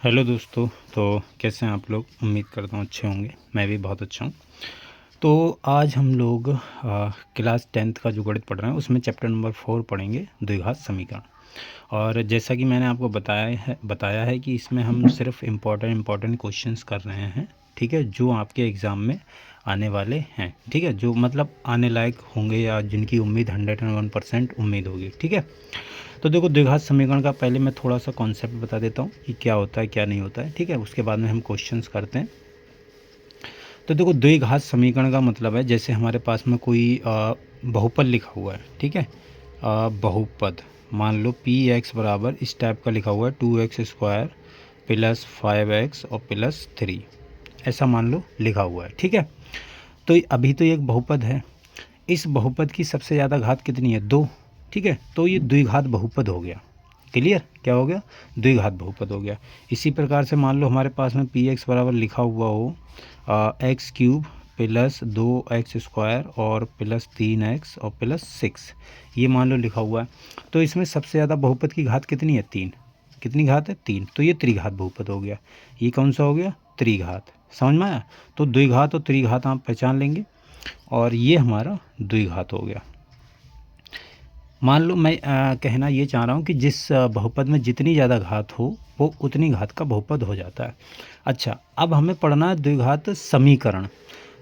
Hello दोस्तों। तो कैसे हैं आप लोग? उम्मीद करता हूँ अच्छे होंगे। मैं भी बहुत अच्छा हूँ। तो आज हम लोग क्लास 10th का जो गणित पढ़ रहे हैं उसमें चैप्टर नंबर 4 पढ़ेंगे, द्विघात समीकरण। और जैसा कि मैंने आपको बताया है कि इसमें हम सिर्फ इम्पोर्टेंट क्वेश्चंस कर रहे हैं, ठीक है, जो आपके एग्ज़ाम में आने वाले हैं, ठीक है, जो मतलब आने लायक होंगे या जिनकी उम्मीद 101% उम्मीद होगी, ठीक है। तो देखो, द्विघात समीकरण का पहले मैं थोड़ा सा कॉन्सेप्ट बता देता हूँ कि क्या होता है क्या नहीं होता है, ठीक है। उसके बाद में हम क्वेश्चंस करते हैं। तो देखो, द्विघात समीकरण का मतलब है जैसे हमारे पास में कोई बहुपद लिखा हुआ है, ठीक है। बहुपद मान लो पी एक्स बराबर इस टाइप का लिखा हुआ है 2x² प्लस 5x और प्लस 3, ऐसा मान लो लिखा हुआ है, ठीक है। तो अभी तो ये एक बहुपद है। इस बहुपद की सबसे ज़्यादा घात कितनी है? 2, ठीक है। तो ये द्विघात बहुपद हो गया। क्लियर? क्या हो गया? द्विघात बहुपद हो गया। इसी प्रकार से मान लो हमारे पास में पी एक्स बराबर लिखा हुआ हो x³ प्लस 2x² और प्लस 3x और प्लस 6, ये मान लो लिखा हुआ है। तो इसमें सबसे ज़्यादा बहुपद की घात कितनी है? 3। कितनी घात है? 3। तो ये त्रिघात बहुपद हो गया। ये कौन सा हो गया? त्रिघात। समझ में आया? तो द्विघात और त्रिघात आप पहचान लेंगे और ये हमारा द्विघात हो गया। मान लो मैं कहना ये चाह रहा हूँ कि जिस बहुपद में जितनी ज़्यादा घात हो वो उतनी घात का बहुपद हो जाता है। अच्छा, अब हमें पढ़ना है द्विघात समीकरण।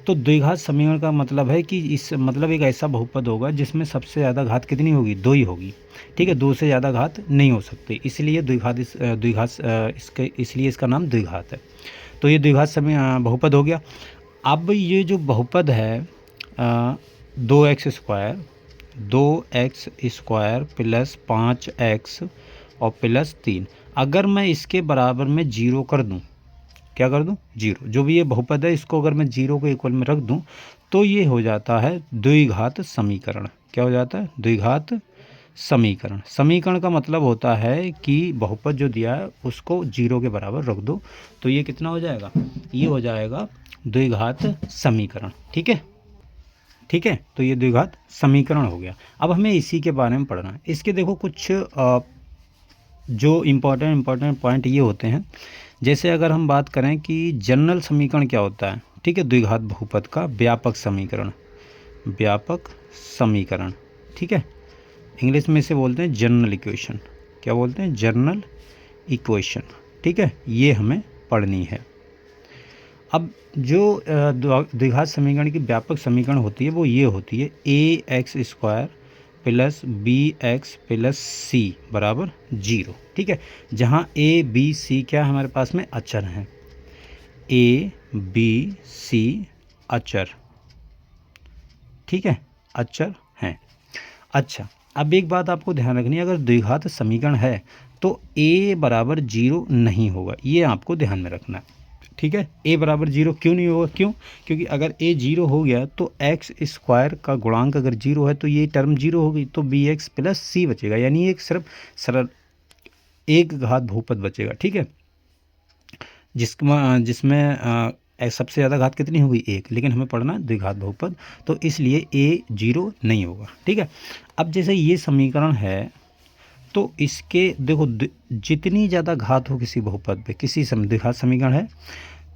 तो द्विघात समीकरण का मतलब है कि इस मतलब एक ऐसा बहुपद होगा जिसमें सबसे ज़्यादा घात कितनी होगी? 2 ही होगी, ठीक है। 2 से ज़्यादा घात नहीं हो सकती, इसलिए इसलिए इसका नाम द्विघात है। तो ये द्विघात बहुपद हो गया। अब ये जो बहुपद है 2x² प्लस 5x और प्लस 3, अगर मैं इसके बराबर में जीरो कर दूं, क्या कर दूं? जीरो। जो भी ये बहुपद है इसको अगर मैं जीरो के इक्वल में रख दूं तो ये हो जाता है द्विघात समीकरण। क्या हो जाता है? द्विघात समीकरण। समीकरण का मतलब होता है कि बहुपद जो दिया है उसको जीरो के बराबर रख दो, तो ये कितना हो जाएगा? ये हो जाएगा द्विघात समीकरण, ठीक है। ठीक है, तो ये द्विघात समीकरण हो गया। अब हमें इसी के बारे में पढ़ना है। इसके देखो कुछ जो इम्पोर्टेंट पॉइंट ये होते हैं। जैसे अगर हम बात करें कि जनरल समीकरण क्या होता है, ठीक है, द्विघात बहुपद का व्यापक समीकरण, व्यापक समीकरण, ठीक है। इंग्लिश में इसे बोलते हैं जनरल इक्वेशन। क्या बोलते हैं? जनरल इक्वेशन, ठीक है। ये हमें पढ़नी है। अब जो द्विघात समीकरण की व्यापक समीकरण होती है वो ये होती है ax² plus bx plus c बराबर 0, ठीक है। जहाँ a b c क्या है हमारे पास में? अचर हैं। a b c अचर, ठीक है, अचर हैं। अच्छा, अब एक बात आपको ध्यान रखनी है, अगर द्विघात समीकरण है तो a बराबर 0 नहीं होगा, ये आपको ध्यान में रखना है, ठीक है। a बराबर 0 क्यों नहीं होगा? क्यों? क्योंकि अगर a 0 हो गया तो x² का गुणांक अगर 0 है तो ये टर्म 0 होगी, तो bx प्लस c बचेगा, यानी एक सिर्फ सरल एक घात बहुपद बचेगा, ठीक है। जिसमें सबसे ज़्यादा घात कितनी होगी? 1, लेकिन हमें पढ़ना है द्विघात बहुपद, तो इसलिए a 0 नहीं होगा, ठीक है। अब जैसे ये समीकरण है तो इसके देखो जितनी ज़्यादा घात हो किसी बहुपद पे, किसी द्विघात समीकरण है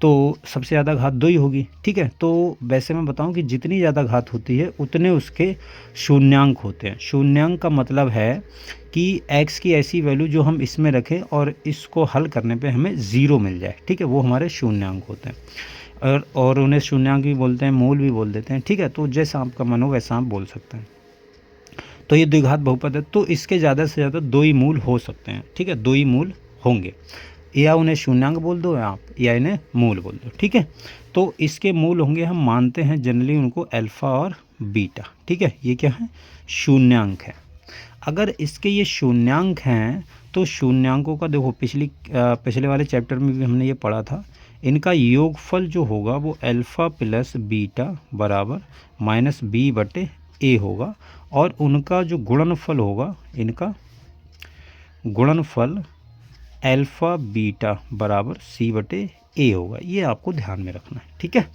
तो सबसे ज़्यादा घात 2 ही होगी, ठीक है। तो वैसे मैं बताऊं कि जितनी ज़्यादा घात होती है उतने उसके शून्यांक होते हैं। शून्यांक का मतलब है कि x की ऐसी वैल्यू जो हम इसमें रखें और इसको हल करने पे हमें 0 मिल जाए, ठीक है, वो हमारे शून्यांक होते हैं। और उन्हें शून्यांक भी बोलते हैं, मूल भी बोल देते हैं, ठीक है। तो जैसा आपका मन हो वैसा आप बोल सकते हैं। तो ये द्विघात बहुपद है तो इसके ज़्यादा से ज़्यादा 2 ही मूल हो सकते हैं, ठीक है, 2 ही मूल होंगे। या उन्हें शून्यांक बोल दो आप, या इन्हें मूल बोल दो, ठीक है। तो इसके मूल होंगे, हम मानते हैं जनरली उनको अल्फ़ा और बीटा, ठीक है। ये क्या है? शून्यांक है। अगर इसके ये शून्यांक हैं तो शून्यांकों का देखो पिछले वाले चैप्टर में भी हमने ये पढ़ा था, इनका योगफल जो होगा वो अल्फ़ा प्लस बीटा बराबर -b/a होगा, और उनका जो गुणनफल होगा, इनका गुणनफल अल्फ़ा बीटा बराबर c/a होगा। ये आपको ध्यान में रखना है, ठीक है।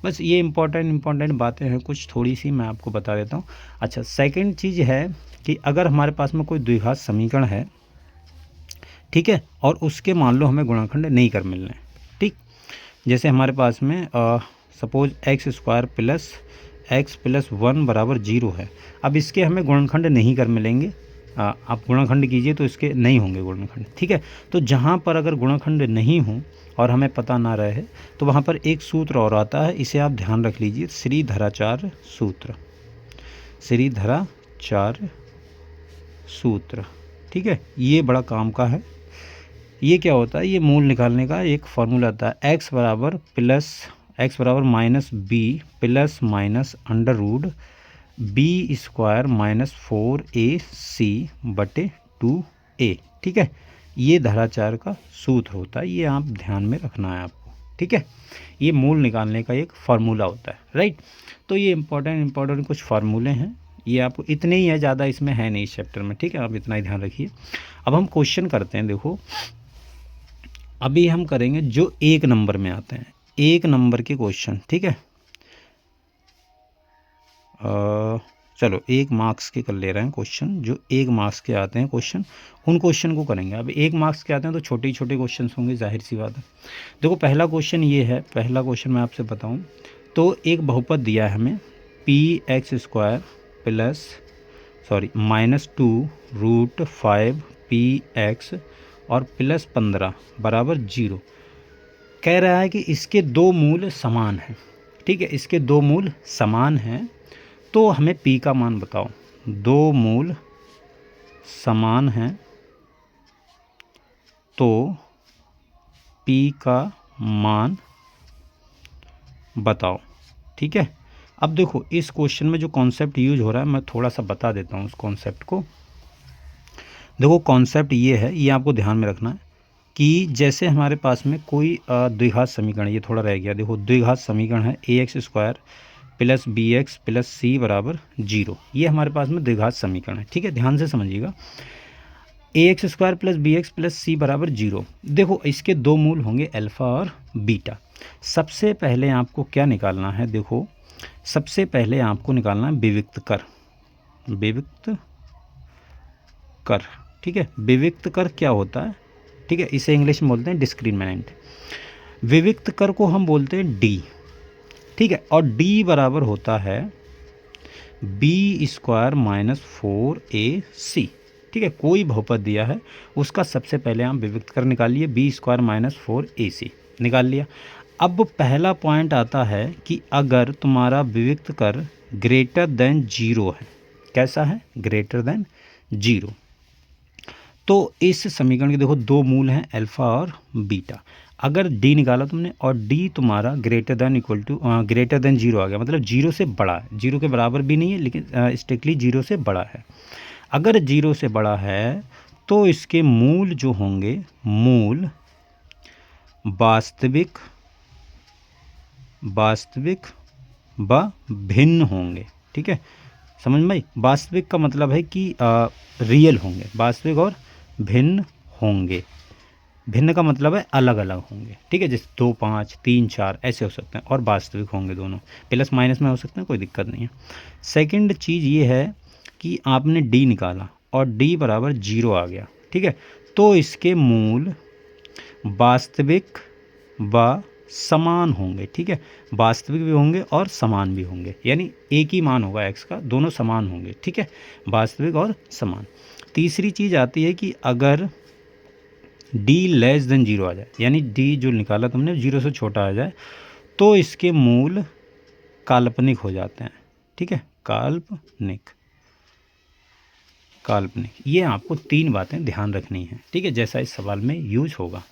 बस ये इम्पोर्टेंट बातें हैं, कुछ थोड़ी सी मैं आपको बता देता हूँ। अच्छा, सेकंड चीज़ है कि अगर हमारे पास में कोई द्विघात समीकरण है, ठीक है। और उसके मान लो हमें गुणनखंड नहीं कर मिलने, ठीक। जैसे हमारे पास में suppose x square plus x plus 1 बराबर 0 है। अब इसके हमें गुणनखंड नहीं कर मिलेंगे, आप गुणनखंड कीजिए तो इसके नहीं होंगे गुणनखंड, ठीक है। तो जहाँ पर अगर गुणनखंड नहीं हो और हमें पता ना रहे तो वहाँ पर एक सूत्र और आता है, इसे आप ध्यान रख लीजिए, श्रीधराचार्य सूत्र, श्रीधराचार्य सूत्र, ठीक है। ये बड़ा काम का है। ये क्या होता है, ये मूल निकालने का एक फार्मूला आता है, एक्स बराबर minus b plus minus under root b square minus 4ac बटे 2a, ठीक है। ये धराचार का सूत्र होता है, ये आप ध्यान में रखना है आपको, ठीक है। ये मूल निकालने का एक फार्मूला होता है, राइट। तो ये इंपॉर्टेंट कुछ फार्मूले हैं, ये आपको इतने ही है, ज़्यादा इसमें है नहीं इस चैप्टर में, ठीक है। आप इतना ही ध्यान रखिए। अब हम क्वेश्चन करते हैं। देखो अभी हम करेंगे जो 1 नंबर में आते हैं, 1 नंबर के क्वेश्चन, ठीक है। चलो 1 मार्क्स के कर ले रहे हैं क्वेश्चन, जो 1 मार्क्स के आते हैं क्वेश्चन, उन क्वेश्चन को करेंगे। अब 1 मार्क्स के आते हैं तो छोटे छोटे क्वेश्चन होंगे, जाहिर सी बात है। देखो पहला क्वेश्चन ये है, पहला क्वेश्चन मैं आपसे बताऊं तो एक बहुपद दिया है हमें, P x square plus -2√5 P x और प्लस 15 बराबर 0। कह रहा है कि इसके दो मूल समान हैं, ठीक है। इसके दो मूल समान हैं तो हमें p का मान बताओ। दो मूल समान हैं तो p का मान बताओ, ठीक है। अब देखो इस क्वेश्चन में जो कॉन्सेप्ट यूज हो रहा है मैं थोड़ा सा बता देता हूँ उस कॉन्सेप्ट को। देखो कॉन्सेप्ट ये है, ये आपको ध्यान में रखना है कि जैसे हमारे पास में कोई द्विघात समीकरण, ये थोड़ा रह गया, देखो द्विघात समीकरण है ax square plus bx plus c बराबर 0। ये हमारे पास में द्विघात समीकरण है, ठीक है। ध्यान से समझिएगा, ax square plus bx plus c बराबर 0। देखो इसके दो मूल होंगे अल्फ़ा और बीटा। सबसे पहले आपको क्या निकालना है, देखो सबसे पहले आपको निकालना है विविक्त कर, विविक्त कर, ठीक है। विविक्त कर क्या होता है, ठीक है, इसे इंग्लिश में बोलते हैं डिस्क्रिमिनेंट। विविक्त कर को हम बोलते हैं डी, ठीक है। और डी बराबर होता है बी स्क्वायर माइनस 4ac, ठीक है। कोई बहुपद दिया है उसका सबसे पहले आप विविक्त कर निकालिए, बी स्क्वायर माइनस 4ac निकाल लिया। अब पहला पॉइंट आता है कि अगर तुम्हारा विविक्त कर ग्रेटर देन 0 है, कैसा है, ग्रेटर देन 0, तो इस समीकरण के देखो दो मूल हैं अल्फ़ा और बीटा। अगर d निकाला तुमने और d तुम्हारा ग्रेटर देन 0 आ गया, मतलब 0 से बड़ा है, 0 के बराबर भी नहीं है लेकिन स्ट्रिक्टली 0 से बड़ा है। अगर 0 से बड़ा है तो इसके मूल जो होंगे, मूल वास्तविक व भिन्न होंगे, ठीक है। समझ में आई? वास्तविक का मतलब है कि रियल होंगे, वास्तविक और भिन्न होंगे। भिन्न का मतलब है अलग अलग होंगे, ठीक है। जैसे 2, 5, 3, 4 ऐसे हो सकते हैं, और वास्तविक होंगे दोनों, प्लस माइनस में हो सकते हैं, कोई दिक्कत नहीं है। सेकंड चीज़ ये है कि आपने d निकाला और d बराबर 0 आ गया, ठीक है। तो इसके मूल वास्तविक व समान होंगे, ठीक है। वास्तविक भी होंगे और समान भी होंगे, यानी एक ही मान होगा x का, दोनों समान होंगे, ठीक है, वास्तविक और समान। तीसरी चीज़ आती है कि अगर d लेस देन 0 आ जाए, यानी d जो निकाला तुमने 0 से छोटा आ जाए, तो इसके मूल काल्पनिक हो जाते हैं, ठीक है। काल्पनिक, ये आपको 3 बातें ध्यान रखनी है, ठीक है, जैसा इस सवाल में यूज होगा।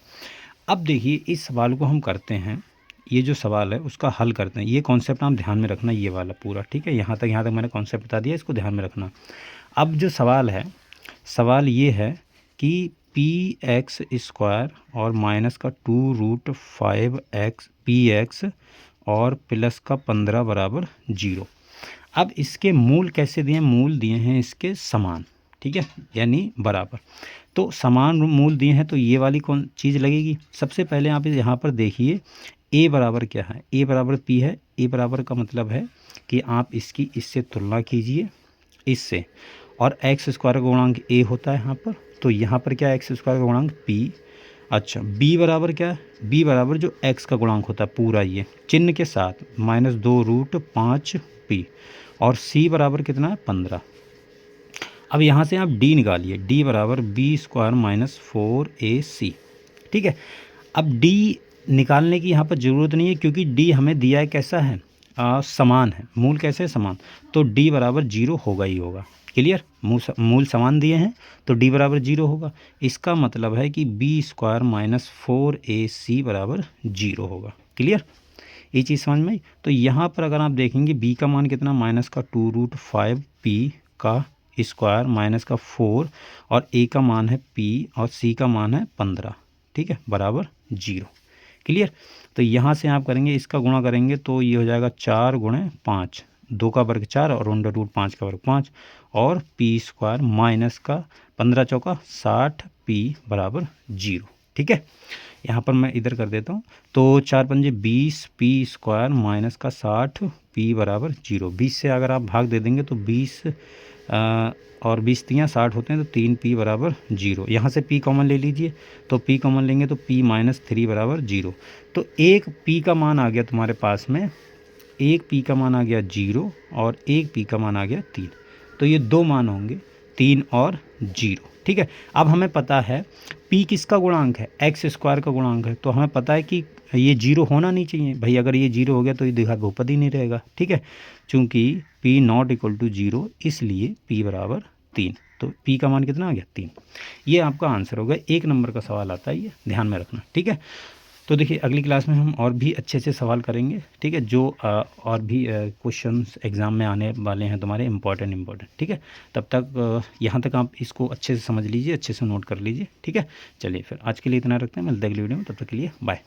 अब देखिए इस सवाल को हम करते हैं, ये जो सवाल है उसका हल करते हैं। ये कॉन्सेप्ट आप ध्यान में रखना, ये वाला पूरा, ठीक है। यहाँ तक मैंने कॉन्सेप्ट बता दिया, इसको ध्यान में रखना। अब जो सवाल है, सवाल ये है कि पी एक्स स्क्वायर और माइनस का 2√5x पी एक्स और प्लस का 15 बराबर 0। अब इसके मूल कैसे दिए, मूल दिए हैं इसके समान, ठीक है, यानी बराबर। तो समान मूल दिए हैं तो ये वाली कौन चीज़ लगेगी। सबसे पहले आप यहाँ पर देखिए a बराबर क्या है, a बराबर p है। a बराबर का मतलब है कि आप इससे तुलना कीजिए इससे, और एक्स स्क्वायर का गुणांक a होता है यहाँ पर, तो यहाँ पर क्या है एक्स स्क्वायर का गुणांक पी। अच्छा b बराबर क्या है, b बराबर जो x का गुणांक होता है पूरा ये चिन्ह के साथ -2√5p और c बराबर कितना है 15। अब यहाँ से आप d निकालिए, d बराबर b स्क्वायर -4ac। ठीक है, अब d निकालने की यहाँ पर ज़रूरत नहीं है क्योंकि d हमें दिया है कैसा है, समान है, मूल कैसे है समान, तो d बराबर 0 होगा ही होगा। क्लियर, मूल समान दिए हैं तो d बराबर 0 होगा। इसका मतलब है कि b स्क्वायर -4ac बराबर 0 होगा। क्लियर, ये चीज़ समझ में आई। तो यहाँ पर अगर आप देखेंगे b का मान कितना -2√5p का स्क्वायर -4 और a का मान है p और c का मान है 15। ठीक है, बराबर 0। क्लियर, तो यहाँ से आप करेंगे इसका गुणा करेंगे तो ये हो जाएगा 4 × 5, 2 का वर्ग 4 और √5 का वर्ग 5 और p स्क्वायर माइनस का 15 चौका 60p बराबर 0। ठीक है, यहाँ पर मैं इधर कर देता हूँ तो 4 पंजे 20 p स्क्वायर माइनस का 60p बराबर 0। 20 से अगर आप भाग दे देंगे तो 20 और 20 तियाँ 60 होते हैं तो 3p बराबर 0। यहाँ से p कॉमन ले लीजिए, तो p कॉमन लेंगे तो p -3 बराबर 0। तो एक p का मान आ गया तुम्हारे पास में, एक p का मान आ गया 0 और एक p का मान आ गया 3। तो ये दो मान होंगे 3 और 0। ठीक है, अब हमें पता है p किसका गुणांक है, एक्स स्क्वायर का गुणांक है, तो हमें पता है कि ये 0 होना नहीं चाहिए भाई। अगर ये 0 हो गया तो ये द्विघात बहुपद ही नहीं रहेगा। ठीक है, चूँकि p ≠ 0 इसलिए p बराबर 3। तो p का मान कितना आ गया 3। ये आपका आंसर होगा। 1 नंबर का सवाल आता है, ये ध्यान में रखना। ठीक है, तो देखिए अगली क्लास में हम और भी अच्छे से सवाल करेंगे। ठीक है, जो और भी क्वेश्चंस एग्ज़ाम में आने वाले हैं तुम्हारे इम्पॉर्टेंट। ठीक है, तब तक यहाँ तक आप इसको अच्छे से समझ लीजिए, अच्छे से नोट कर लीजिए। ठीक है, चलिए फिर आज के लिए इतना रखते हैं, मिलते हैं अगली वीडियो में, तब तक के लिए बाय।